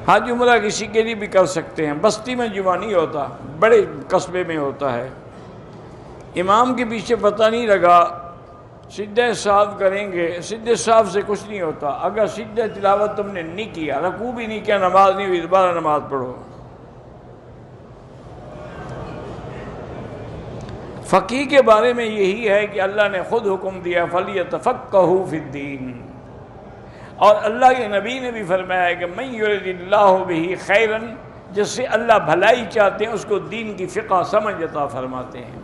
حج عمرہ کسی کے لیے بھی کر سکتے ہیں، بستی میں جمعہ نہیں ہوتا، بڑے قصبے میں ہوتا ہے۔ امام کے پیچھے پتہ نہیں لگا، سجدہ صاحب کریں گے، سجدہ صاحب سے کچھ نہیں ہوتا۔ اگر سجدہ تلاوت تم نے نہیں کیا، رکوع بھی نہیں کیا، نماز نہیں ہوئی، دوبارہ نماز پڑھو۔ فقیہ کے بارے میں یہی ہے کہ اللہ نے خود حکم دیا فَلْيَتَفَقَّهُوا فِي الدِّينِ، اور اللہ کے نبی نے بھی فرمایا ہے کہ مَن يُرِدِ اللَّهُ بِهِ خَيْرًا، جس سے اللہ بھلائی چاہتے ہیں اس کو دین کی فقہ سمجھ عطا فرماتے ہیں۔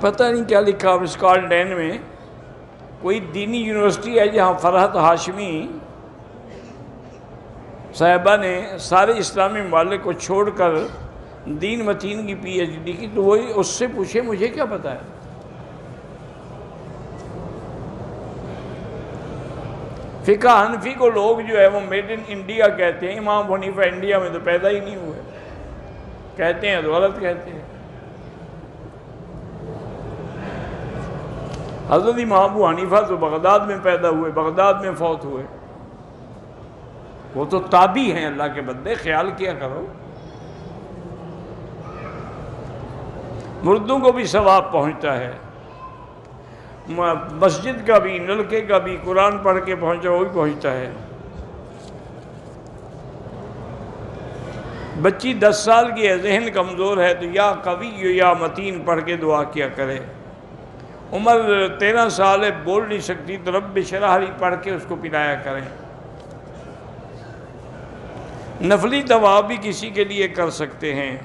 پتہ نہیں کیا لکھا اسکاٹ لینڈ میں کوئی دینی یونیورسٹی ہے جہاں فرحت ہاشمی صاحبہ نے سارے اسلامی ممالک کو چھوڑ کر دین متین کی پی ایچ ڈی کی، تو وہی اس سے پوچھے مجھے کیا پتہ ہے۔ فقہ حنفی کو لوگ جو ہے وہ میڈ ان انڈیا کہتے ہیں، امام حنیفہ انڈیا میں تو پیدا ہی نہیں ہوئے، کہتے ہیں تو غلط کہتے ہیں۔ حضرت امام ابو حنیفہ تو بغداد میں پیدا ہوئے، بغداد میں فوت ہوئے، وہ تو تابعی ہیں۔ اللہ کے بندے خیال کیا کرو، مردوں کو بھی ثواب پہنچتا ہے، مسجد کا بھی، نلکے کا بھی، قرآن پڑھ کے پہنچا وہ بھی پہنچتا ہے۔ بچی 10 سال کی ہے، ذہن کمزور ہے، تو یا قوی یا متین پڑھ کے دعا کیا کرے۔ عمر 13 سال ہے، بول نہیں سکتی، تو رب اشرح لی پڑھ کے اس کو پلایا کریں۔ نفلی دعا بھی کسی کے لیے کر سکتے ہیں۔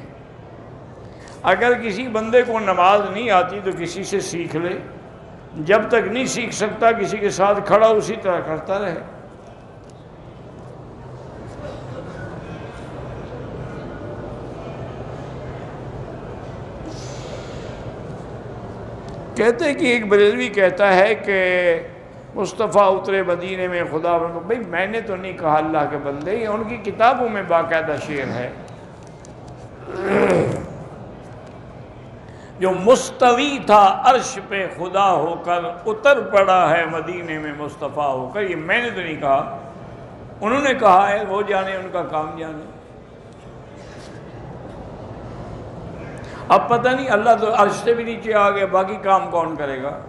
اگر کسی بندے کو نماز نہیں آتی تو کسی سے سیکھ لے، جب تک نہیں سیکھ سکتا کسی کے ساتھ کھڑا اسی طرح کرتا رہے۔ کہتے ہیں کہ ایک بریلوی کہتا ہے کہ مصطفیٰ اترے مدینے میں خدا بندو، بھئی میں نے تو نہیں کہا اللہ کے بندے، یہ ان کی کتابوں میں باقاعدہ شعر ہے۔ جو مستوی تھا عرش پہ خدا ہو کر، اتر پڑا ہے مدینے میں مصطفیٰ ہو کر، یہ میں نے تو نہیں کہا، انہوں نے کہا ہے، وہ جانے، ان کا کام جانے۔ اب پتہ نہیں، اللہ تو عرش سے بھی نیچے آ گیا، باقی کام کون کرے گا؟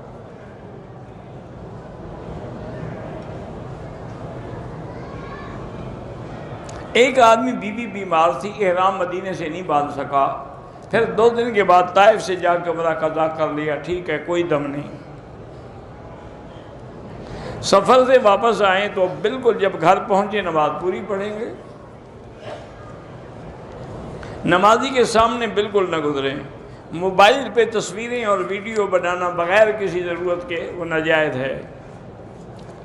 ایک آدمی بیوی بیمار تھی، احرام مدینے سے نہیں باندھ سکا، پھر 2 دن کے بعد طائف سے جا کے عمرہ قضا کر لیا، ٹھیک ہے، کوئی دم نہیں۔ سفر سے واپس آئیں تو بالکل جب گھر پہنچے نماز پوری پڑھیں گے، نمازی کے سامنے بالکل نہ گزریں۔ موبائل پہ تصویریں اور ویڈیو بنانا بغیر کسی ضرورت کے وہ ناجائز ہے۔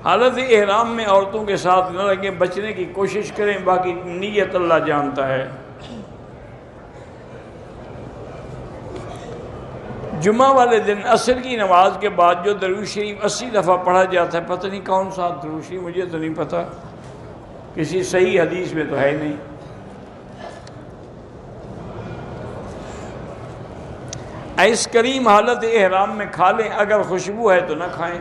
حالت احرام میں عورتوں کے ساتھ نہ لگیں، بچنے کی کوشش کریں، باقی نیت اللہ جانتا ہے۔ جمعہ والے دن عصر کی نماز کے بعد جو درود شریف 80 دفعہ پڑھا جاتا ہے، پتہ نہیں کون سا درود شریف، مجھے تو نہیں پتہ، کسی صحیح حدیث میں تو ہے نہیں۔ آئس کریم حالت احرام میں کھا لیں، اگر خوشبو ہے تو نہ کھائیں۔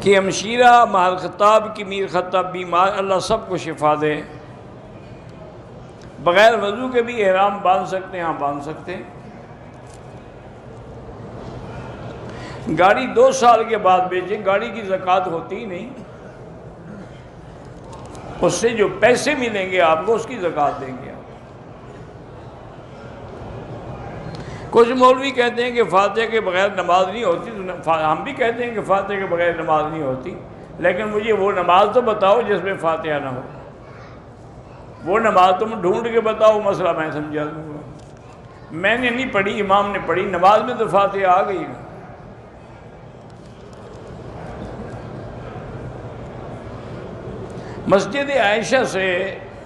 کہ ہمشیرہ مہر خطاب کی میر خطاب بیمار، اللہ سب کو شفا دے۔ بغیر وضو کے بھی احرام باندھ سکتے ہیں، ہاں باندھ سکتے ہیں۔ گاڑی 2 سال کے بعد بیچیں، گاڑی کی زکوٰۃ ہوتی ہی نہیں، اس سے جو پیسے ملیں گے آپ کو اس کی زکوٰۃ دیں گے آپ۔ کچھ مولوی کہتے ہیں کہ فاتحہ کے بغیر نماز نہیں ہوتی، تو ہم بھی کہتے ہیں کہ فاتحہ کے بغیر نماز نہیں ہوتی، لیکن مجھے وہ نماز تو بتاؤ جس میں فاتحہ نہ ہو، وہ نماز تم ڈھونڈ کے بتاؤ، مسئلہ میں سمجھا دوں گا۔ میں نے نہیں پڑھی، امام نے پڑھی، نماز میں تو فاتحہ آ گئی نا۔ مسجد عائشہ سے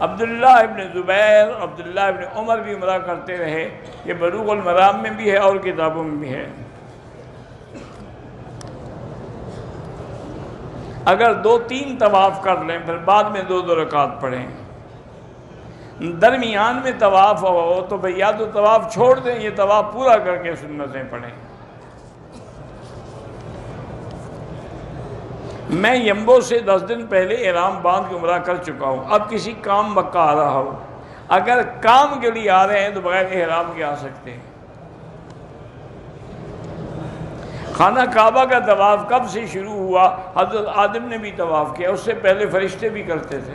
عبداللہ ابن زبیر، عبداللہ ابن عمر بھی عمرہ کرتے رہے، یہ بلوغ المرام میں بھی ہے اور کتابوں میں بھی ہے۔ اگر 2-3 طواف کر لیں پھر بعد میں 2 رکعت پڑھیں۔ درمیان میں طواف ہو تو بھئی یا تو طواف چھوڑ دیں، یہ طواف پورا کر کے سنتیں پڑھیں۔ میں یمبو سے 10 دن پہلے احرام باندھ کے عمرہ کر چکا ہوں، اب کسی کام مکہ آ رہا ہو، اگر کام کے لیے آ رہے ہیں تو بغیر احرام کے آ سکتے ہیں۔ خانہ کعبہ کا طواف کب سے شروع ہوا؟ حضرت آدم نے بھی طواف کیا، اس سے پہلے فرشتے بھی کرتے تھے۔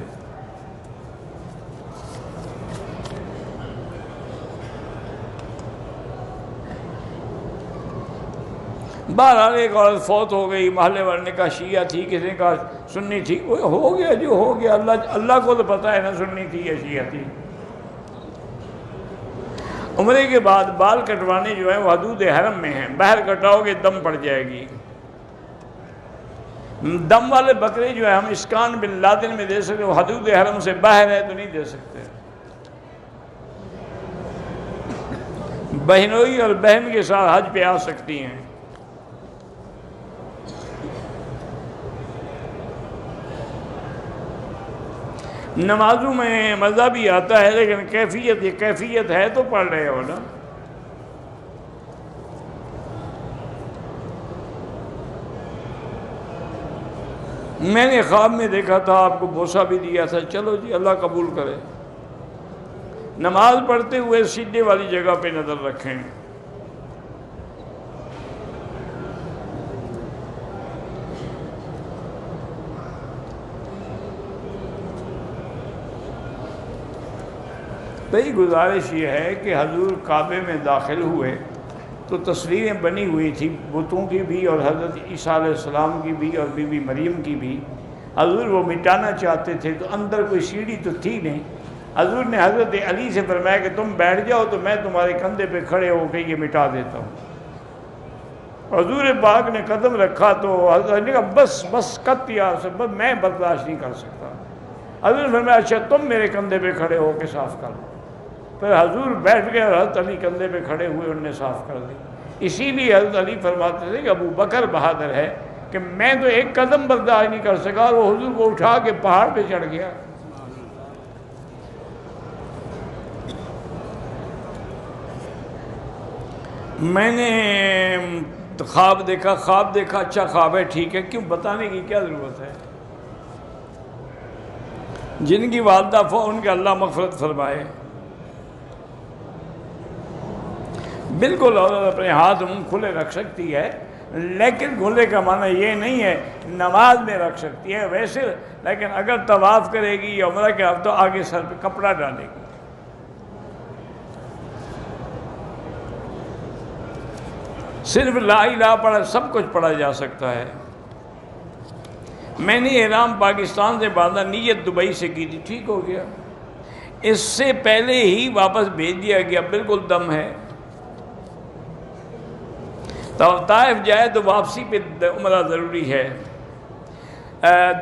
بہرحال ایک عورت فوت ہو گئی، محلے والے نے کہا شیعہ تھی، کسی نے کہا سنی تھی، ہو گیا جو ہو گیا، اللہ کو تو پتہ ہے نا سنی تھی یا شیعہ تھی۔ عمرے کے بعد بال کٹوانے جو ہیں وہ حدود حرم میں ہیں، باہر کٹاؤ گے دم پڑ جائے گی۔ دم والے بکرے جو ہیں ہم اسکان بن لادن میں دے سکتے، وہ حدود حرم سے باہر ہے تو نہیں دے سکتے۔ بہنوئی اور بہن کے ساتھ حج پہ آ سکتی ہیں۔ نمازوں میں مزہ بھی آتا ہے، لیکن کیفیت ہے تو پڑھ رہے ہو نا۔ میں نے خواب میں دیکھا تھا، آپ کو بوسہ بھی دیا تھا، چلو جی اللہ قبول کرے۔ نماز پڑھتے ہوئے سیدھے والی جگہ پہ نظر رکھیں۔ بھئی گزارش یہ ہے کہ حضور کعبے میں داخل ہوئے تو تصویریں بنی ہوئی تھی بتوں کی بھی اور حضرت عیسیٰ علیہ السلام کی بھی اور بی بی مریم کی بھی۔ حضور وہ مٹانا چاہتے تھے تو اندر کوئی سیڑھی تو تھی نہیں۔ حضور نے حضرت علی سے فرمایا کہ تم بیٹھ جاؤ تو میں تمہارے کندھے پہ کھڑے ہو کے یہ مٹا دیتا ہوں۔ حضور پاک نے قدم رکھا تو حضرت نے کہا بس کت یا بس میں برداشت نہیں کر سکتا۔ حضور نے فرمایا اچھا تم میرے کندھے پہ کھڑے ہو کے صاف کر دو۔ پھر حضور بیٹھ گئے اور حضرت علی کندھے پہ کھڑے ہوئے، انہوں نے صاف کر دی۔ اسی لیے حضرت علی فرماتے تھے کہ ابو بکر بہادر ہے کہ میں تو ایک قدم برداشت نہیں کر سکا اور وہ حضور کو اٹھا کے پہاڑ پہ چڑھ گیا۔ میں نے خواب دیکھا اچھا خواب ہے، ٹھیک ہے، کیوں بتانے کی کیا ضرورت ہے؟ جن کی والدہ ان کے اللہ مغفرت فرمائے۔ بالکل عورت اپنے ہاتھ منہ کھلے رکھ سکتی ہے، لیکن کھلے کا معنی یہ نہیں ہے نماز میں رکھ سکتی ہے ویسے، لیکن اگر طواف کرے گی یا عمرہ کے تو آگے سر پہ کپڑا ڈالے گی۔ صرف لا الہ پڑھا سب کچھ پڑھا جا سکتا ہے۔ میں نے احرام پاکستان سے باندھا، نیت دبئی سے کی تھی، ٹھیک ہو گیا، اس سے پہلے ہی واپس بھیج دیا گیا، بالکل دم ہے۔ تو طائف جائے تو واپسی پہ عمرہ ضروری ہے۔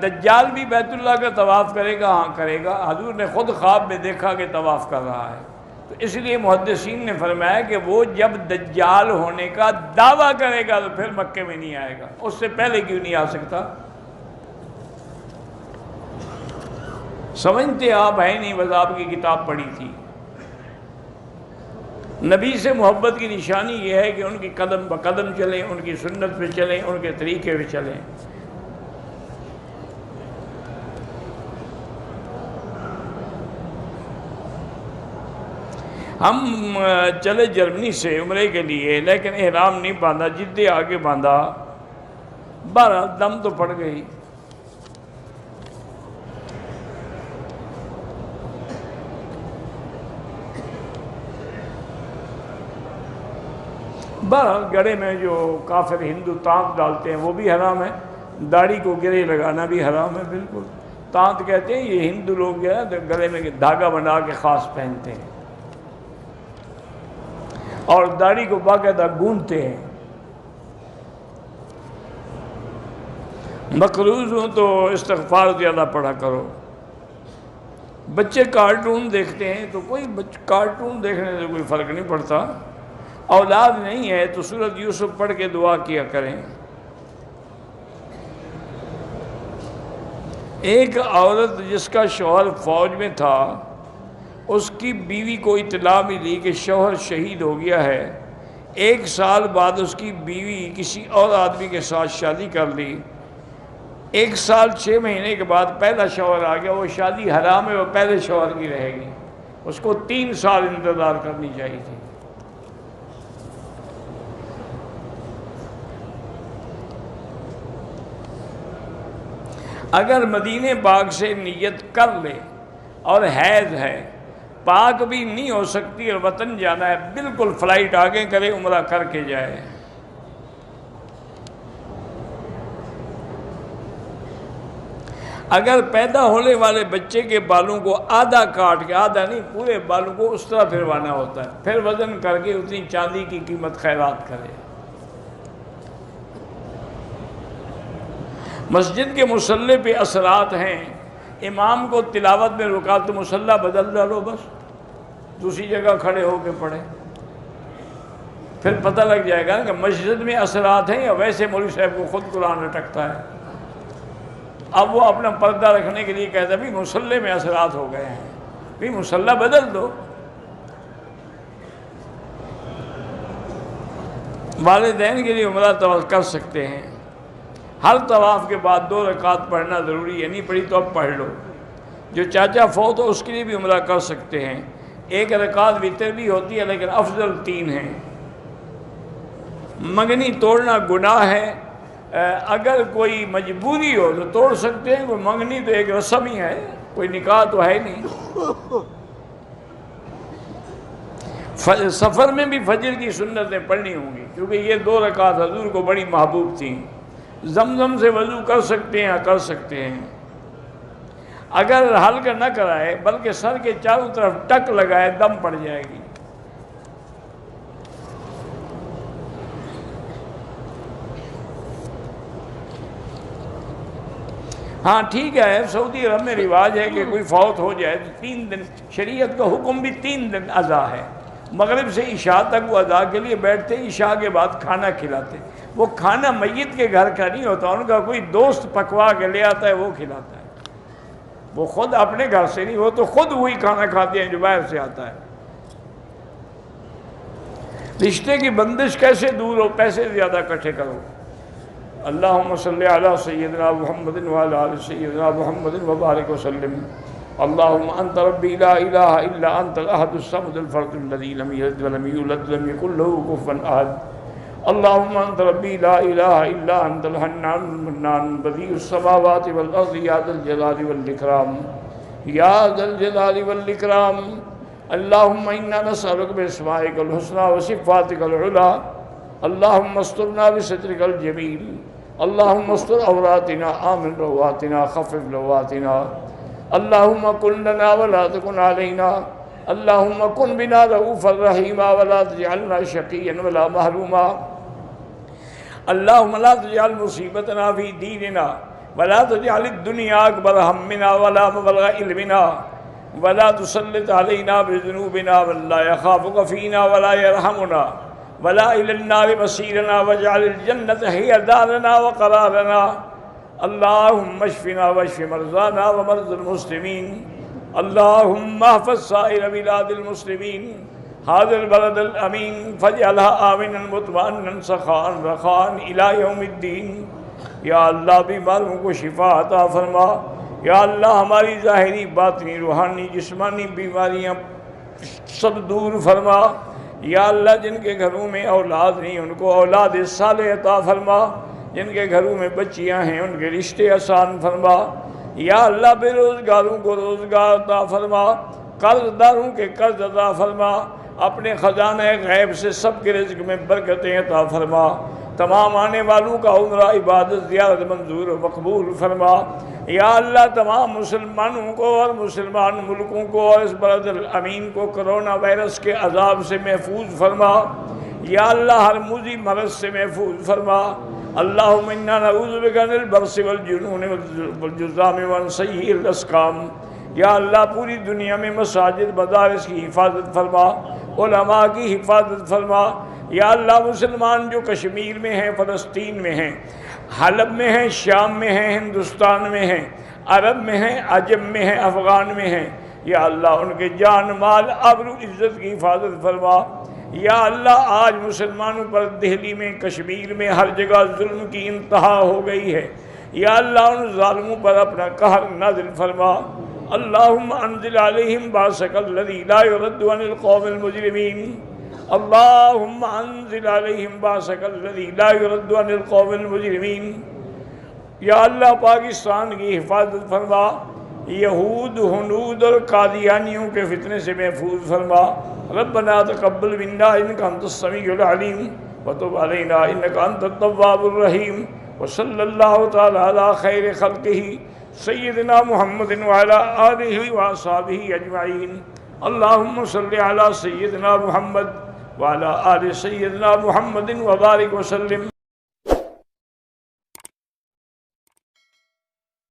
دجال بھی بیت اللہ کا طواف کرے گا؟ ہاں کرے گا، حضور نے خود خواب میں دیکھا کہ طواف کر رہا ہے، تو اس لیے محدثین نے فرمایا کہ وہ جب دجال ہونے کا دعویٰ کرے گا تو پھر مکے میں نہیں آئے گا، اس سے پہلے کیوں نہیں آ سکتا؟ سمجھتے آپ ہیں نہیں، بس آپ کی کتاب پڑھی تھی۔ نبی سے محبت کی نشانی یہ ہے کہ ان کی قدم بقدم چلیں، ان کی سنت پہ چلیں، ان کے طریقے پہ چلیں۔ ہم چلے جرمنی سے عمرے کے لیے، لیکن احرام نہیں باندھا، جدے آگے باندھا، بہرحال دم تو پڑ گئی۔ بہرحال گڑے میں جو کافر ہندو تانت ڈالتے ہیں وہ بھی حرام ہے، داڑھی کو گرے لگانا بھی حرام ہے بالکل۔ تانت کہتے ہیں یہ ہندو لوگ جو ہے گلے میں دھاگا بنا کے خاص پہنتے ہیں اور داڑھی کو باقاعدہ گونتے ہیں۔ مقروض ہوں تو استغفار زیادہ پڑھا کرو۔ بچے کارٹون دیکھتے ہیں تو کوئی کارٹون دیکھنے سے کوئی فرق نہیں پڑتا، اولاد نہیں ہے تو سورۃ یوسف پڑھ کے دعا کیا کریں۔ ایک عورت جس کا شوہر فوج میں تھا اس کی بیوی کو اطلاع ملی کہ شوہر شہید ہو گیا ہے، 1 سال بعد اس کی بیوی کسی اور آدمی کے ساتھ شادی کر لی، 1 سال 6 مہینے کے بعد پہلا شوہر آ گیا، وہ شادی حرام ہے، وہ پہلے شوہر کی رہے گی، اس کو 3 سال انتظار کرنی چاہیے تھی۔ اگر مدینہ پاک سے نیت کر لے اور حیض ہے، پاک بھی نہیں ہو سکتی اور وطن جانا ہے، بالکل فلائٹ آگے کرے، عمرہ کر کے جائے۔ اگر پیدا ہونے والے بچے کے بالوں کو آدھا کاٹ کے، آدھا نہیں پورے بالوں کو اس طرح پھروانا ہوتا ہے، پھر وزن کر کے اتنی چاندی کی قیمت خیرات کرے۔ مسجد کے مصلی پہ اثرات ہیں، امام کو تلاوت میں رکا تو مصلی بدل ڈالو، بس دوسری جگہ کھڑے ہو کے پڑھے، پھر پتہ لگ جائے گا کہ مسجد میں اثرات ہیں یا ویسے مولوی صاحب کو خود قرآن اٹکتا ہے۔ اب وہ اپنا پردہ رکھنے کے لیے کہتا ہے بھی مصلی میں اثرات ہو گئے ہیں، بھی مصلی بدل دو۔ والدین کے لیے عمرہ طواف کر سکتے ہیں، ہر طواف کے بعد 2 رکعت پڑھنا ضروری ہے، نہیں پڑھی تو اب پڑھ لو۔ جو چاچا فوت ہو اس کے لیے بھی عمرہ کر سکتے ہیں، 1 رکعت وتر بھی ہوتی ہے لیکن افضل 3 ہیں۔ منگنی توڑنا گناہ ہے، اگر کوئی مجبوری ہو تو توڑ سکتے ہیں، کوئی منگنی تو ایک رسم ہی ہے، کوئی نکاح تو ہے نہیں۔ سفر میں بھی فجر کی سنتیں پڑھنی ہوں گی، کیونکہ یہ 2 رکعت حضور کو بڑی محبوب تھیں۔ زمزم سے وضو کر سکتے ہیں، کر سکتے ہیں۔ اگر حلق نہ کرائے بلکہ سر کے چاروں طرف ٹک لگائے، دم پڑ جائے گی۔ ہاں ٹھیک ہے، سعودی عرب میں رواج ہے کہ کوئی فوت ہو جائے تو 3 دن، شریعت کا حکم بھی 3 دن ادا ہے۔ مغرب سے عشاء تک وہ ادا کے لیے بیٹھتے، عشاء کے بعد کھانا کھلاتے۔ وہ کھانا میت کے گھر کا نہیں ہوتا، ان کا کوئی دوست پکوا کے لے آتا ہے، وہ کھلاتا ہے، وہ خود اپنے گھر سے نہیں، وہ تو خود وہی کھانا کھاتے ہیں جو باہر سے آتا ہے۔ رشتے کی بندش کیسے دور ہو؟ پیسے زیادہ اکٹھے کرو۔ اللہم صلی علی سیدنا محمد وعلی آل سیدنا محمد وبارک وسلم۔ اللہم انت ربی لا الہ الا انت الاحد الصمد الفرد الذی لم یلد ولم یولد ولم یکن لہ کفوا احد۔ اللہم انت ربی لا الہ الا انت الحنان المنان بدیع السماوات والارض یا ذا الجلال والاکرام یا ذا الجلال والاکرام۔ اللہم انا نسألک باسمائک الحسنی وصفاتک العلی۔ اللہم استرنا بسترک الجمیل۔ اللہم استر عوراتنا، آمن رواتنا، خفف لواتنا۔ اللہم کن لنا ولا تکن علینا۔ اللہم کن بنا رؤوفا رحیما ولا تجعلنا شقیا ولا محروما۔ اللہم لا تجعل مصیبتنا فی دیننا ولا تجعل الدنیا اکبر ہمنا ولا مبلغ علمنا ولا تسلط علینا بذنوبنا من لا یخافک فینا ولا یرحمنا ولا إلى النار مصيرنا واجعل الجنة هي دارنا وقرارنا۔ اللهم اشفنا واشف مرضانا ومرضى المسلمين۔ اللهم احفظ سائر بلاد المسلمين، هذا البلد الأمين فاجعلها آمنا مطمئنا سخاء رخاء إلى يوم الدين۔ یا اللہ بیماروں کو شفا عطا فرما، یا اللہ ہماری ظاہری باطنی روحانی جسمانی بیماریاں سب دور فرما۔ یا اللہ جن کے گھروں میں اولاد نہیں ان کو اولاد صالح عطا فرما، جن کے گھروں میں بچیاں ہیں ان کے رشتے آسان فرما۔ یا اللہ بے روزگاروں کو روزگار عطا فرما، قرض داروں کے قرض عطا فرما، اپنے خزانہ غیب سے سب کے رزق میں برکتیں عطا فرما۔ تمام آنے والوں کا عمرہ عبادت زیارت منظور و مقبول فرما۔ یا اللہ تمام مسلمانوں کو اور مسلمان ملکوں کو اور اس بلد الامین کو کرونا وائرس کے عذاب سے محفوظ فرما۔ یا اللہ ہر موذی مرض سے محفوظ فرما۔ اللہم انا نعوذ بک من البرص والجنون والجذام ومن سیء الاسقام۔ یا اللہ پوری دنیا میں مساجد مدارس کی حفاظت فرما، علماء کی حفاظت فرما۔ یا اللہ مسلمان جو کشمیر میں ہیں، فلسطین میں ہیں، حلب میں ہیں، شام میں ہیں، ہندوستان میں ہیں، عرب میں ہیں، عجم میں ہیں، افغان میں ہیں، یا اللہ ان کے جان مال آبرو عزت کی حفاظت فرما۔ یا اللہ آج مسلمانوں پر دہلی میں کشمیر میں ہر جگہ ظلم کی انتہا ہو گئی ہے، یا اللہ ان ظالموں پر اپنا قہر نازل فرما۔ اللہم انزل علیہم باسک الذی لا یرد عن القوم المجرمین، اللہم انزل علیہم باسک الذی لا یرد عن القوم المجرمین۔ یا اللہ پاکستان کی حفاظت فرما، یہود ہنود اور قادیانیوں کے فتنے سے محفوظ فرما۔ ربنا تقبل منا انک انت السمیع العلیم وتب علینا انک انت التواب الرحیم، وصلی اللہ تعالی علی خیر خلقہ سیدنا محمد وعلی آلہ وصحبہ اجمعین۔ اللہم صلی علی سیدنا محمد وعلی آل سیدنا محمد وبارک وسلم۔